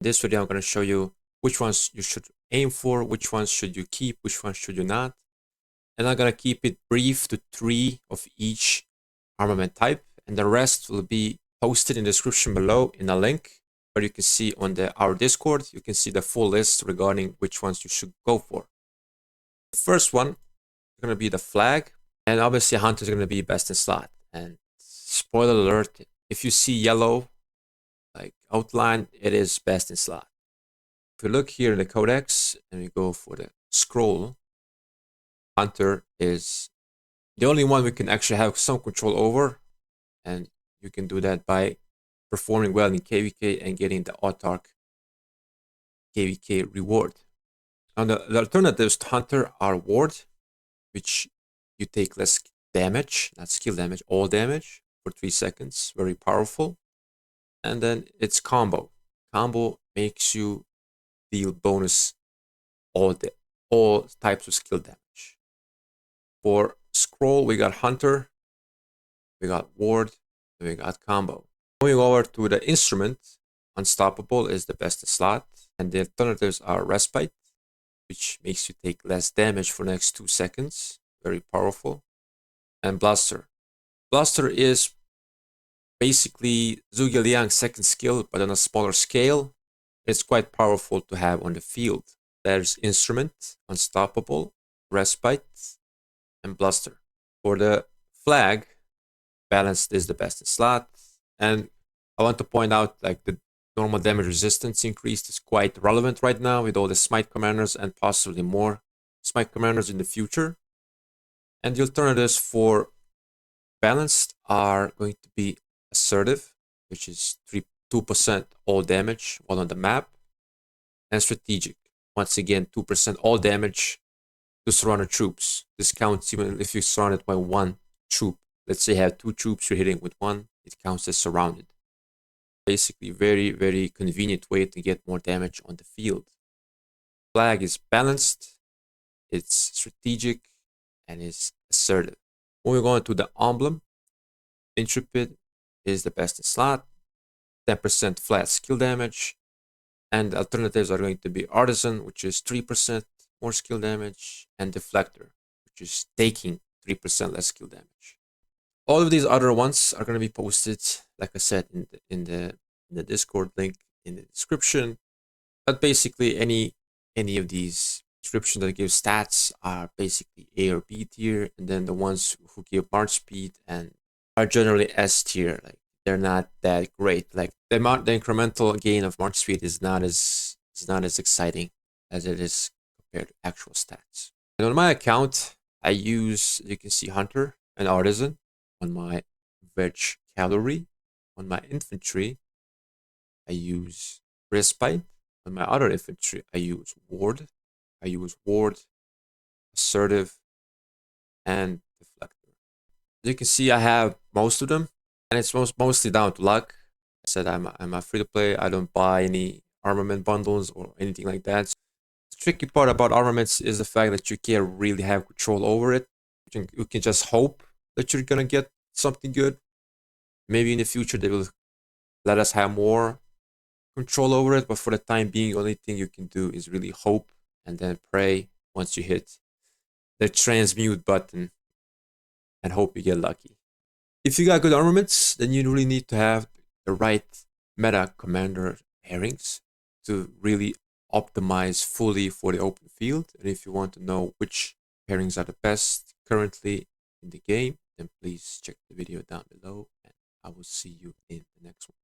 In this video, I'm going to show you which ones you should aim for, which ones should you keep, which ones should you not. And I'm going to keep it brief to 3 of each armament type, and the rest will be posted in the description below in a link where you can see on our Discord. You can see the full list regarding which ones you should go for. The first one is going to be the flag, and obviously hunter is going to be best in slot. And spoiler alert, if you see yellow like outline, it is best in slot. If we look here in the codex and we go for the scroll, hunter is the only one we can actually have some control over, and you can do that by performing well in KVK and getting the autarch KVK reward. Now the alternatives to hunter are ward, which you take less damage, not skill damage, all damage for 3 seconds, very powerful. And then it's combo. Combo makes you deal bonus all types of skill damage. For scroll, we got hunter, we got ward, and we got combo. Moving over to the instrument, unstoppable is the best in slot, and the alternatives are respite, which makes you take less damage for the next 2 seconds, very powerful, and blaster. Blaster is basically Zhuge Liang's second skill, but on a smaller scale. It's quite powerful to have on the field. There's instrument, unstoppable, respite, and blaster. For the flag, balanced is the best in slot. And I want to point out, like, the normal damage resistance increase is quite relevant right now with all the smite commanders and possibly more smite commanders in the future. And the alternatives for balanced are going to be assertive, which is 2% all damage while on the map, and strategic, once again 2% all damage to surrounded troops. This counts even if you're surrounded by 1 troop. Let's say you have 2 troops, you're hitting with 1, it counts as surrounded. Basically very, very convenient way to get more damage on the field. Flag is balanced, it's strategic, and is assertive. Moving on to the emblem, intrepid is the best in slot, 10% flat skill damage, and alternatives are going to be artisan, which is 3% more skill damage, and deflector, which is taking 3% less skill damage. All of these other ones are going to be posted, like I said, in the Discord link in the description. But basically, any of these descriptions that give stats are basically A or B tier, and then the ones who give march speed and are generally S tier. Like, they're not that great. Like, the incremental gain of march speed is not as exciting as it is compared to actual stats. And on my account, I use, you can see, hunter and artisan. On my Wedge cavalry, on my infantry, I use respite. On my other infantry, I use ward. Assertive, and deflector. As you can see, I have most of them, and it's mostly down to luck. I said I'm a free-to-play. I don't buy any armament bundles or anything like that. So the tricky part about armaments is the fact that you can't really have control over it. You can just hope that you're gonna get something good. Maybe in the future they will let us have more control over it, but for the time being, the only thing you can do is really hope and then pray once you hit the transmute button and hope you get lucky. If you got good armaments, then you really need to have the right meta commander pairings to really optimize fully for the open field. And if you want to know which pairings are the best currently in the game, then please check the video down below, and I will see you in the next one.